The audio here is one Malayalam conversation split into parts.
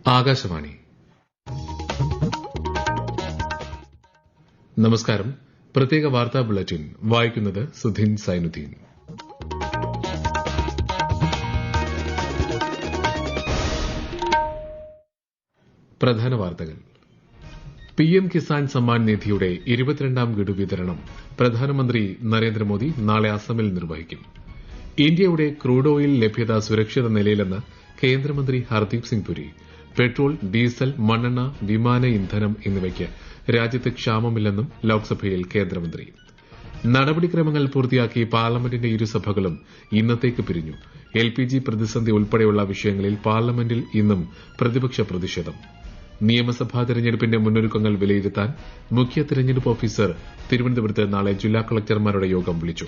ആകാശവാണി. നമസ്കാരം. പ്രത്യേക വാർത്താ ബുള്ളറ്റിൻ വായിക്കുന്നത് സുധീൻ സൈനുദ്ദീൻ. പ്രധാന വാർത്തകൾ. പിഎം കിസാൻ സമ്മാൻ നിധിയുടെ 22ാം ഗഡു വിതരണം പ്രധാനമന്ത്രി നരേന്ദ്രമോദി നാളെ അസമിൽ നിർവഹിക്കും. ഇന്ത്യയുടെ ക്രൂഡ് ഓയിൽ ലഭ്യത സുരക്ഷിത നിലയിലെന്ന് കേന്ദ്രമന്ത്രി ഹർദീപ് സിംഗ് പുരി. പെട്രോൾ, ഡീസൽ, മണ്ണെണ്ണ, വിമാന ഇന്ധനം എന്നിവയ്ക്ക് രാജ്യത്ത് ക്ഷാമമില്ലെന്നും ലോക്സഭയിൽ കേന്ദ്രമന്ത്രി. നടപടിക്രമങ്ങൾ പൂർത്തിയാക്കി പാർലമെന്റിന്റെ ഇരുസഭകളും ഇന്നത്തേക്ക് പിരിഞ്ഞു. എൽപിജി പ്രതിസന്ധി ഉൾപ്പെടെയുള്ള വിഷയങ്ങളിൽ പാർലമെന്റിൽ ഇന്നും പ്രതിപക്ഷ പ്രതിഷേധം. നിയമസഭാ തെരഞ്ഞെടുപ്പിന്റെ മുന്നൊരുക്കങ്ങൾ വിലയിരുത്താൻ മുഖ്യ തെരഞ്ഞെടുപ്പ് ഓഫീസർ തിരുവനന്തപുരത്ത് നാളെ ജില്ലാ കളക്ടർമാരുടെ യോഗം വിളിച്ചു.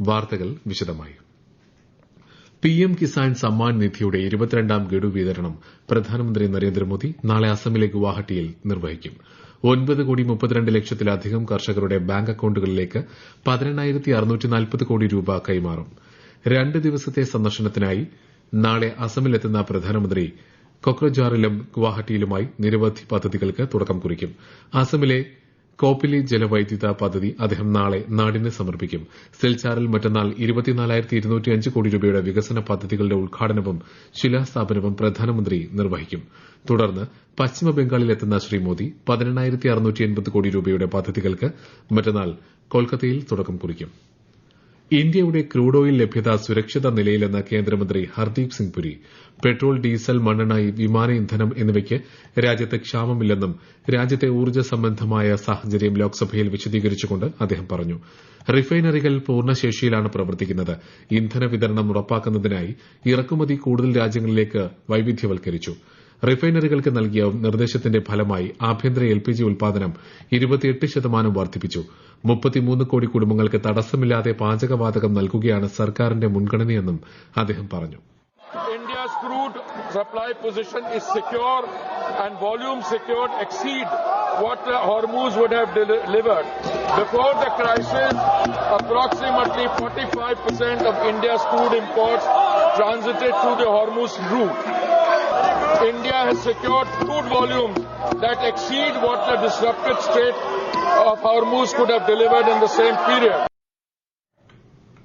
വാർത്തകൾ വിശദമായി. പിഎം കിസാൻ സമ്മാൻ നിധിയുടെ 22ാം ഗഡു വിതരണം പ്രധാനമന്ത്രി നരേന്ദ്രമോദി നാളെ അസമിലെ ഗുവാഹട്ടിയിൽ നിർവഹിക്കും. 9,32,00,000-ലധികം കർഷകരുടെ ബാങ്ക് അക്കൌണ്ടുകളിലേക്ക് 18,640 കോടി രൂപ കൈമാറും. 2 ദിവസത്തെ സന്ദർശനത്തിനായി നാളെ അസമിലെത്തുന്ന പ്രധാനമന്ത്രി കൊക്രജാറിലും ഗുവാഹട്ടിയിലുമായി നിരവധി പദ്ധതികൾക്ക് തുടക്കം കുറിക്കും. അസമിലെ കോപ്പിലി ജലവൈദ്യുത പദ്ധതി അദ്ദേഹം നാളെ നാടിന് സമർപ്പിക്കും. സിൽച്ചാറിൽ മറ്റന്നാൾ 24,205 കോടി രൂപയുടെ വികസന പദ്ധതികളുടെ ഉദ്ഘാടനവും ശിലാസ്ഥാപനവും പ്രധാനമന്ത്രി നിർവഹിക്കും. തുടർന്ന് പശ്ചിമബംഗാളിലെത്തുന്ന ശ്രീ മോദി 18,680 കോടി രൂപയുടെ പദ്ധതികൾക്ക് മറ്റന്നാൾ കൊൽക്കത്തയിൽ തുടക്കം കുറിക്കും. ഇന്ത്യയുടെ ക്രൂഡ് ഓയിൽ ലഭ്യത സുരക്ഷിത നിലയിലെന്ന് കേന്ദ്രമന്ത്രി ഹർദീപ് സിംഗ് പുരി. പെട്രോൾ, ഡീസൽ, മണ്ണെണ്ണ, വിമാന ഇന്ധനം എന്നിവയ്ക്ക് രാജ്യത്ത് ക്ഷാമമില്ലെന്നും രാജ്യത്തെ ഊർജ്ജ സംബന്ധമായ സാഹചര്യം ലോക്സഭയിൽ വിശദീകരിച്ചുകൊണ്ട് അദ്ദേഹം പറഞ്ഞു. റിഫൈനറികൾ പൂർണ്ണശേഷിയിലാണ് പ്രവർത്തിക്കുന്നത്. ഇന്ധന വിതരണം ഉറപ്പാക്കുന്നതിനായി ഇറക്കുമതി കൂടുതൽ രാജ്യങ്ങളിലേക്ക് വൈവിധ്യവൽക്കരിച്ചു. റിഫൈനറികൾക്ക് നൽകിയ നിർദ്ദേശത്തിന്റെ ഫലമായി ആഭ്യന്തര എൽപിജി ഉൽപാദനം 28% വർദ്ധിപ്പിച്ചു. 33 കോടി കുടുംബങ്ങൾക്ക് തടസ്സമില്ലാതെ പാചകവാതകം നൽകുകയാണ് സർക്കാരിന്റെ മുൻഗണനയെന്നും അദ്ദേഹം പറഞ്ഞു. India's crude supply position is secure and volume secured exceed what the Hormuz would have delivered. Before the crisis, approximately 45% of India's crude imports transited through the Hormuz route. India has secured crude volumes that exceed what the disrupted state of Hormuz could have delivered in the same period.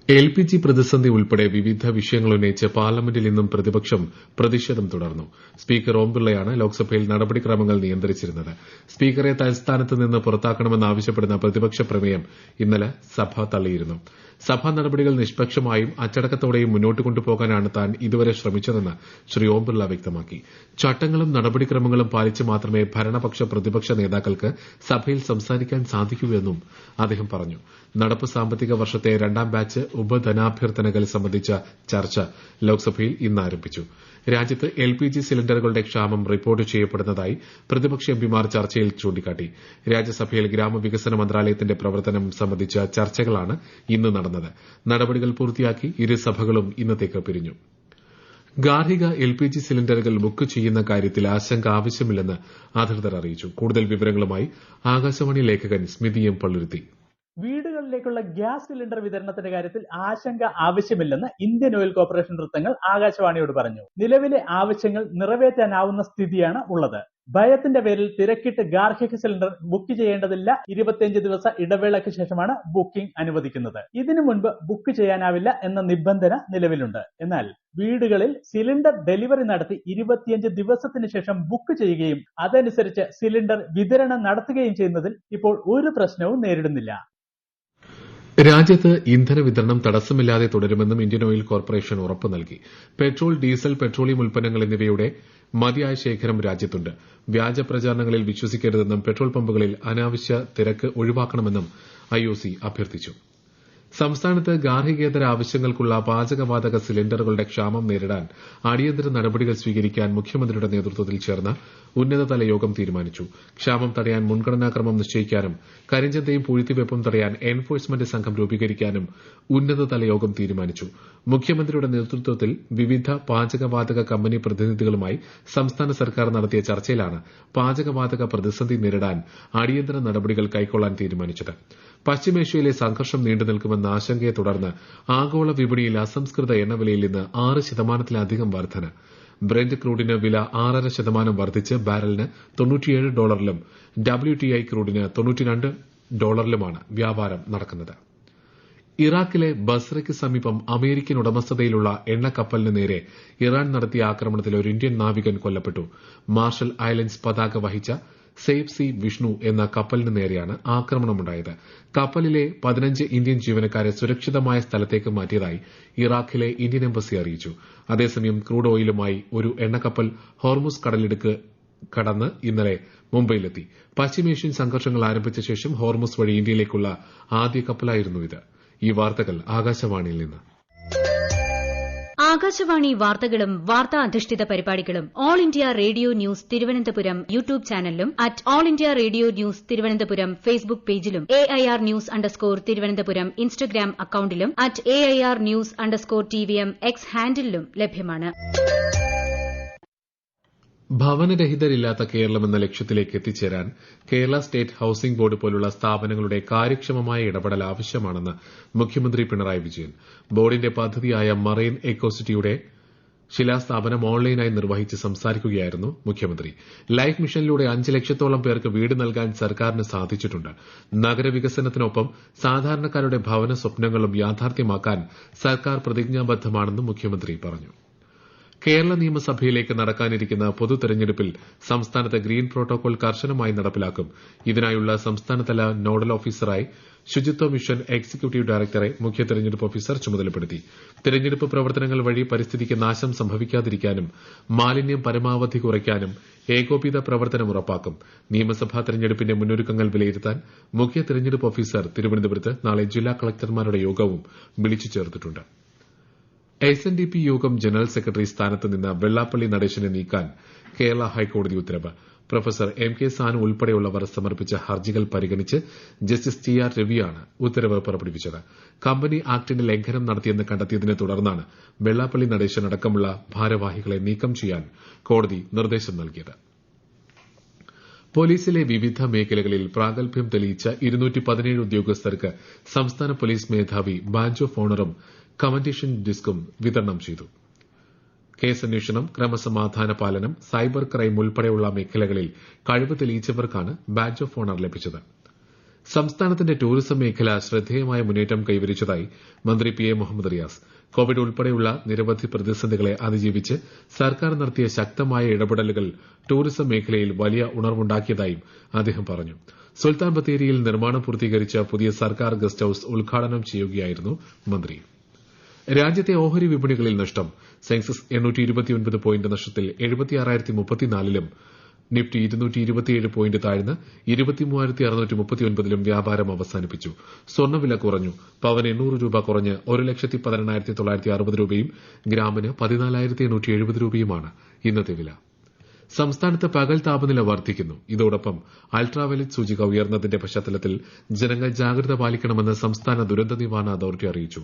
LPG പ്രതിസന്ധി ഉൾപ്പെടെ വിവിധ വിഷയങ്ങൾ ഉന്നയിച്ച് പാർലമെന്റിൽ ഇന്നും പ്രതിപക്ഷം പ്രതിഷേധം തുടർന്നു. സ്പീക്കർ ഓം ബിർളയാണ് ലോക്സഭയിൽ നടപടിക്രമങ്ങൾ നിയന്ത്രിച്ചിരുന്നത്. സ്പീക്കറെ തൽസ്ഥാനത്ത് നിന്ന് പുറത്താക്കണമെന്നാവശ്യപ്പെടുന്ന പ്രതിപക്ഷ പ്രമേയം ഇന്നലെ സഭ തള്ളിയിരുന്നു. സഭാ നടപടികൾ നിഷ്പക്ഷമായും അച്ചടക്കത്തോടെയും മുന്നോട്ട് കൊണ്ടുപോകാനാണ് താൻ ഇതുവരെ ശ്രമിച്ചതെന്ന് ശ്രീ ഓം ബിർള വ്യക്തമാക്കി. ചട്ടങ്ങളും നടപടിക്രമങ്ങളും പാലിച്ച് മാത്രമേ ഭരണപക്ഷ പ്രതിപക്ഷ നേതാക്കൾക്ക് സഭയിൽ സംസാരിക്കാൻ സാധിക്കൂ എന്നും അദ്ദേഹം പറഞ്ഞു. നടപ്പ് സാമ്പത്തിക വർഷത്തെ 2ാം ബാച്ച് ഉപധനാഭ്യർത്ഥനകൾ സംബന്ധിച്ച ചർച്ച ലോക്സഭയിൽ ഇന്ന് ആരംഭിച്ചു. രാജ്യത്ത് എൽപിജി സിലിണ്ടറുകളുടെ ക്ഷാമം റിപ്പോർട്ട് ചെയ്യപ്പെടുന്നതായി പ്രതിപക്ഷ എംപിമാർ ചർച്ചയിൽ ചൂണ്ടിക്കാട്ടി. രാജ്യസഭയിൽ ഗ്രാമവികസന മന്ത്രാലയത്തിന്റെ പ്രവർത്തനം സംബന്ധിച്ച ചർച്ചകളാണ് ഇന്ന് നടന്നത്. നടപടികൾ പൂർത്തിയാക്കി ഇരുസഭകളും ഇന്നത്തേക്ക് പിരിഞ്ഞു. ഗാർഹിക എൽപിജി സിലിണ്ടറുകൾ ബുക്ക് ചെയ്യുന്ന കാര്യത്തിൽ ആശങ്ക ആവശ്യമില്ലെന്ന് അധികൃതർ അറിയിച്ചു. കൂടുതൽ വിവരങ്ങളുമായി ആകാശവാണി ലേഖകൻ സ്മിതി എം പള്ളുരുത്തി. വീടുകളിലേക്കുള്ള ഗ്യാസ് സിലിണ്ടർ വിതരണത്തിന്റെ കാര്യത്തിൽ ആശങ്ക ആവശ്യമില്ലെന്ന് ഇന്ത്യൻ ഓയിൽ കോർപ്പറേഷൻ വൃത്തങ്ങൾ ആകാശവാണിയോട് പറഞ്ഞു. നിലവിലെ ആവശ്യങ്ങൾ നിറവേറ്റാനാവുന്ന സ്ഥിതിയാണ് ഉള്ളത്. ഭയത്തിന്റെ പേരിൽ തിരക്കിട്ട് ഗാർഹിക സിലിണ്ടർ ബുക്ക് ചെയ്യേണ്ടതില്ല. 25 ദിവസ ഇടവേളയ്ക്ക് ശേഷമാണ് ബുക്കിംഗ് അനുവദിക്കുന്നത്. ഇതിനു മുൻപ് ബുക്ക് ചെയ്യാനാവില്ല എന്ന നിബന്ധന നിലവിലുണ്ട്. എന്നാൽ വീടുകളിൽ സിലിണ്ടർ ഡെലിവറി നടത്തി 25 ദിവസത്തിന് ശേഷം ബുക്ക് ചെയ്യുകയും അതനുസരിച്ച് സിലിണ്ടർ വിതരണം നടത്തുകയും ചെയ്യുന്നതിൽ ഇപ്പോൾ ഒരു പ്രശ്നവും നേരിടുന്നില്ല. രാജ്യത്ത് ഇന്ധന വിതരണം തടസ്സമില്ലാതെ തുടരുമെന്നും ഇന്ത്യൻ ഓയിൽ കോർപ്പറേഷൻ ഉറപ്പു നൽകി. പെട്രോൾ, ഡീസൽ, പെട്രോളിയം ഉൽപ്പന്നങ്ങൾ എന്നിവയുടെ മതിയായ ശേഖരം രാജ്യത്തുണ്ട്. വ്യാജ പ്രചാരണങ്ങളിൽ വിശ്വസിക്കരുതെന്നും പെട്രോൾ പമ്പുകളിൽ അനാവശ്യ തിരക്ക് ഒഴിവാക്കണമെന്നും ഐഒസി അഭ്യർത്ഥിച്ചു. സംസ്ഥാനത്ത് ഗാർഹികേതര ആവശ്യങ്ങൾക്കുള്ള പാചകവാതക സിലിണ്ടറുകളുടെ ക്ഷാമം നേരിടാൻ അടിയന്തര നടപടികൾ സ്വീകരിക്കാൻ മുഖ്യമന്ത്രിയുടെ നേതൃത്വത്തിൽ ചേർന്ന ഉന്നതതല യോഗം തീരുമാനിച്ചു. ക്ഷാമം തടയാൻ മുൻഗണനാക്രമം നിശ്ചയിക്കാനും കരിഞ്ചന്തയും പൂഴ്ത്തിവെപ്പും തടയാൻ എൻഫോഴ്സ്മെന്റ് സംഘം രൂപീകരിക്കാനും ഉന്നതതല യോഗം തീരുമാനിച്ചു. മുഖ്യമന്ത്രിയുടെ നേതൃത്വത്തിൽ വിവിധ പാചകവാതക കമ്പനി പ്രതിനിധികളുമായി സംസ്ഥാന സർക്കാർ നടത്തിയ ചർച്ചയിലാണ് പാചകവാതക പ്രതിസന്ധി നേരിടാൻ അടിയന്തര നടപടികൾ കൈക്കൊള്ളാൻ തീരുമാനിച്ചത്. പശ്ചിമേഷ്യയിലെ സംഘർഷം നീണ്ടുനിൽക്കുമെന്ന ആശങ്കയെ തുടർന്ന് ആഗോള വിപണിയിൽ അസംസ്കൃത എണ്ണവിലയിൽ ഇന്ന് 6% വർധന. ബ്രെന്റ് ക്രൂഡിന് വില 6.5% വർദ്ധിച്ച് ബാരലിന് $97 WTI ക്രൂഡിന് $92 വ്യാപാരം നടക്കുന്നത്. ഇറാഖിലെ ബസ്രയ്ക്ക് സമീപം അമേരിക്കൻ ഉടമസ്ഥതയിലുള്ള എണ്ണക്കപ്പലിന് നേരെ ഇറാൻ നടത്തിയ ആക്രമണത്തിൽ ഒരു ഇന്ത്യൻ നാവികൻ കൊല്ലപ്പെട്ടു. മാർഷൽ ഐലൻഡ്സ് പതാക വഹിച്ച സേഫ് സി വിഷ്ണു എന്ന കപ്പലിന് നേരെയാണ് ആക്രമണമുണ്ടായത്. കപ്പലിലെ 15 ഇന്ത്യൻ ജീവനക്കാരെ സുരക്ഷിതമായ സ്ഥലത്തേക്ക് മാറ്റിയതായി ഇറാഖിലെ ഇന്ത്യൻ എംബസി അറിയിച്ചു. അതേസമയം ക്രൂഡ് ഓയിലുമായി ഒരു എണ്ണക്കപ്പൽ ഹോർമുസ് കടലിടുക്ക് കടന്ന് ഇന്നലെ മുംബൈയിലെത്തി. പശ്ചിമേഷ്യൻ സംഘർഷങ്ങൾ ആരംഭിച്ച ശേഷം ഹോർമുസ് വഴി ഇന്ത്യയിലേക്കുള്ള ആദ്യ കപ്പലായിരുന്നു ഇത്. ഈ വാർത്തകൾ ആകാശവാണിയിൽ നിന്ന്. ആകാശവാണി വാർത്തകളും വാർത്താ അധിഷ്ഠിത പരിപാടികളും All India Radio news Thiruvananthapuram YouTube ചാനലിലും All India Radio news Thiruvananthapuram Facebook പേജിലും AIR _ തിരുവനന്തപുരം ഇൻസ്റ്റഗ്രാം അക്കൌണ്ടിലും AIR News _TVM X ഹാൻഡിലും ലഭ്യമാണ്. ഭവനരഹിതരില്ലാത്ത കേരളമെന്ന ലക്ഷ്യത്തിലേക്ക് എത്തിച്ചേരാൻ കേരള സ്റ്റേറ്റ് ഹൌസിംഗ് ബോർഡ് പോലുള്ള സ്ഥാപനങ്ങളുടെ കാര്യക്ഷമമായ ഇടപെടൽ ആവശ്യമാണെന്ന് മുഖ്യമന്ത്രി പിണറായി വിജയൻ. ബോർഡിന്റെ പദ്ധതിയായ മറൈൻ എക്കോസിറ്റിയുടെ ശിലാസ്ഥാപനം ഓൺലൈനായി നിർവഹിച്ച് സംസാരിക്കുകയായിരുന്നു മുഖ്യമന്ത്രി. ലൈഫ് മിഷനിലൂടെ 5 ലക്ഷത്തോളം പേർക്ക് വീട് നൽകാൻ സർക്കാരിന് സാധിച്ചിട്ടുണ്ട്. നഗരവികസനത്തിനൊപ്പം സാധാരണക്കാരുടെ ഭവന സ്വപ്നങ്ങളും യാഥാർത്ഥ്യമാക്കാൻ സർക്കാർ പ്രതിജ്ഞാബദ്ധമാണെന്നും മുഖ്യമന്ത്രി പറഞ്ഞു. കേരള നിയമസഭയിലേക്ക് നടക്കാനിരിക്കുന്ന പൊതു തെരഞ്ഞെടുപ്പിൽ സംസ്ഥാനത്ത് ഗ്രീൻ പ്രോട്ടോകോൾ കർശനമായി നടപ്പിലാക്കും. ഇതിനായുള്ള സംസ്ഥാനതല നോഡൽ ഓഫീസറായി ശുചിത്വ മിഷൻ എക്സിക്യൂട്ടീവ് ഡയറക്ടറെ മുഖ്യ തെരഞ്ഞെടുപ്പ് ഓഫീസർ ചുമതലപ്പെടുത്തി. തെരഞ്ഞെടുപ്പ് പ്രവർത്തനങ്ങൾ വഴി പരിസ്ഥിതിക്ക് നാശം സംഭവിക്കാതിരിക്കാനും മാലിന്യം പരമാവധി കുറയ്ക്കാനും ഏകോപിത പ്രവർത്തനം ഉറപ്പാക്കും. നിയമസഭാ തെരഞ്ഞെടുപ്പിന്റെ മുന്നൊരുക്കങ്ങൾ വിലയിരുത്താൻ മുഖ്യ തെരഞ്ഞെടുപ്പ് ഓഫീസർ തിരുവനന്തപുരത്ത് നാളെ ജില്ലാ കളക്ടർമാരുടെ യോഗവും വിളിച്ചു ചേർത്തിട്ടുണ്ട്. SNDP യോഗം ജനറൽ സെക്രട്ടറി സ്ഥാനത്ത് നിന്ന് വെള്ളാപ്പള്ളി നടേശനെ നീക്കാൻ കേരള ഹൈക്കോടതി ഉത്തരവ്. പ്രൊഫസർ MK സാനു ഉൾപ്പെടെയുള്ളവർ സമർപ്പിച്ച ഹർജികൾ പരിഗണിച്ച് ജസ്റ്റിസ് TR രവിയാണ് ഉത്തരവ് പുറപ്പെടുവിച്ചത്. കമ്പനി ആക്ടിന്റെ ലംഘനം നടത്തിയെന്ന് കണ്ടെത്തിയതിനെ തുടർന്നാണ് വെള്ളാപ്പള്ളി നടേശൻ അടക്കമുള്ള ഭാരവാഹികളെ നീക്കം ചെയ്യാൻ കോടതി നിർദ്ദേശം നൽകിയത്. പോലീസിലെ വിവിധ മേഖലകളിൽ പ്രാഗൽഭ്യം തെളിയിച്ച 217 ഉദ്യോഗസ്ഥർക്ക് സംസ്ഥാന പോലീസ് മേധാവി ബാഡ്ജ് ഓഫ് ഓണറും കമന്റേഷൻ ഡിസ്കും വിതരണം ചെയ്തു. കേസന്വേഷണം, ക്രമസമാധാന പാലനം, സൈബർ ക്രൈം ഉൾപ്പെടെയുള്ള മേഖലകളിൽ കഴിവ് തെളിയിച്ചവർക്കാണ് ബാഡ്ജ് ഓഫ് ഓണർ ലഭിച്ചത്. സംസ്ഥാനത്തിന്റെ ടൂറിസം മേഖല ശ്രദ്ധേയമായ മുന്നേറ്റം കൈവരിച്ചതായി മന്ത്രി PA മുഹമ്മദ് റിയാസ്. കോവിഡ് ഉൾപ്പെടെയുള്ള നിരവധി പ്രതിസന്ധികളെ അതിജീവിച്ച് സർക്കാർ നടത്തിയ ശക്തമായ ഇടപെടലുകൾ ടൂറിസം മേഖലയിൽ വലിയ ഉണർവുണ്ടാക്കിയതായും അദ്ദേഹം പറഞ്ഞു. സുൽത്താൻ ബത്തേരിയിൽ നിർമ്മാണം പൂർത്തീകരിച്ച പുതിയ സർക്കാർ ഗസ്റ്റ് ഹൌസ് ഉദ്ഘാടനം ചെയ്യുകയായിരുന്നു മന്ത്രി. രാജ്യത്തെ ഓഹരി വിപണികളിൽ നഷ്ടം. സെൻസസ് 829 പോയിന്റ് നഷ്ടത്തിൽ 76,034ലും നിഫ്റ്റി 227 പോയിന്റ് താഴ്ന്ന് 23,639ലും വ്യാപാരം അവസാനിപ്പിച്ചു. സ്വർണ്ണവില കുറഞ്ഞു. പവന് 800 രൂപ കുറഞ്ഞ് 1,18,960 രൂപയും ഗ്രാമിന് 14,870 രൂപയുമാണ് ഇന്നത്തെ വില. സംസ്ഥാനത്ത് പകൽ താപനില വർദ്ധിക്കുന്നു. ഇതോടൊപ്പം അൾട്രാവയലറ്റ് സൂചിക ഉയർന്നതിന്റെ പശ്ചാത്തലത്തിൽ ജനങ്ങൾ ജാഗ്രത പാലിക്കണമെന്ന് സംസ്ഥാന ദുരന്ത നിവാരണ അതോറിറ്റി അറിയിച്ചു.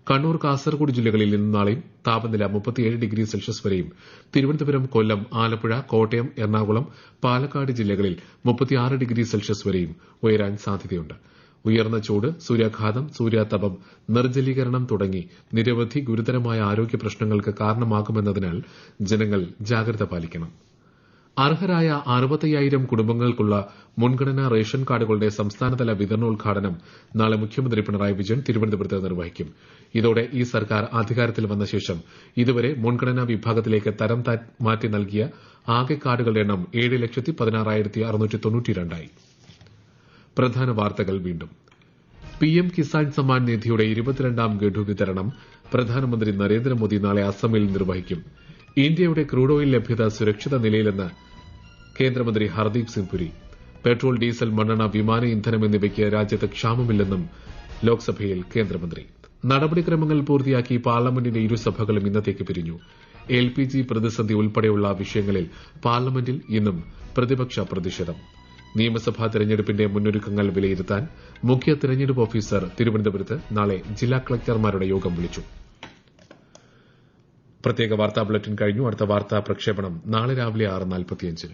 കണ്ണൂർ, കാസർഗോഡ് ജില്ലകളിൽ ഇന്നും നാളെയും താപനില 37 ഡിഗ്രി സെൽഷ്യസ് വരെയും, തിരുവനന്തപുരം, കൊല്ലം, ആലപ്പുഴ, കോട്ടയം, എറണാകുളം, പാലക്കാട് ജില്ലകളിൽ 36 ഡിഗ്രി സെൽഷ്യസ് വരെയും ഉയരാൻ സാധ്യതയുണ്ട്. ഉയർന്ന ചൂട്, സൂര്യാഘാതം, സൂര്യാതപം, നിർജ്ജലീകരണം തുടങ്ങി നിരവധി ഗുരുതരമായ ആരോഗ്യ പ്രശ്നങ്ങൾക്ക് കാരണമാകുമെന്നതിനാൽ ജനങ്ങൾ ജാഗ്രത പാലിക്കണം. അർഹരായ 65,000 കുടുംബങ്ങൾക്കുള്ള മുൻഗണനാ റേഷൻ കാർഡുകളുടെ സംസ്ഥാനതല വിതരണോദ്ഘാടനം നാളെ മുഖ്യമന്ത്രി പിണറായി വിജയൻ തിരുവനന്തപുരത്ത് നിർവഹിക്കും. ഇതോടെ ഈ സർക്കാർ അധികാരത്തിൽ വന്ന ശേഷം ഇതുവരെ മുൻഗണനാ വിഭാഗത്തിലേക്ക് തരം മാറ്റി നൽകിയ ആകെ കാർഡുകളുടെ എണ്ണം 7,16,692 പ്രധാന വാർത്തകൾ വീണ്ടും. PM കിസാൻ സമ്മാൻ നിധിയുടെ 22ാം ഗഡു വിതരണം പ്രധാനമന്ത്രി നരേന്ദ്രമോദി നാളെ അസമിൽ നിർവഹിക്കും. ഇന്ത്യയുടെ ക്രൂഡ് ഓയിൽ ലഭ്യത സുരക്ഷിത നിലയിലെന്ന് കേന്ദ്രമന്ത്രി ഹർദീപ് സിംഗ് പുരി. പെട്രോൾ, ഡീസൽ, മണ്ണെണ്ണ, വിമാന ഇന്ധനം എന്നിവയ്ക്ക് രാജ്യത്ത് ക്ഷാമമില്ലെന്നും ലോക്സഭയിൽ കേന്ദ്രമന്ത്രി. നടപടിക്രമങ്ങൾ പൂർത്തിയാക്കി പാർലമെന്റിന്റെ ഇരുസഭകളും ഇന്നത്തേക്ക് പിരിഞ്ഞു. LPG പ്രതിസന്ധി ഉൾപ്പെടെയുള്ള വിഷയങ്ങളിൽ പാർലമെന്റിൽ ഇന്നും പ്രതിപക്ഷ പ്രതിഷേധം. നിയമസഭാ തെരഞ്ഞെടുപ്പിന്റെ മുന്നൊരുക്കങ്ങൾ വിലയിരുത്താൻ മുഖ്യ തെരഞ്ഞെടുപ്പ് ഓഫീസർ തിരുവനന്തപുരത്ത് നാളെ ജില്ലാ കളക്ടർമാരുടെ യോഗം വിളിച്ചു. പ്രത്യേക വാർത്താ ബുള്ളറ്റിൻ കഴിഞ്ഞു. അടുത്ത വാർത്താ പ്രക്ഷേപണം നാളെ രാവിലെ 6:45.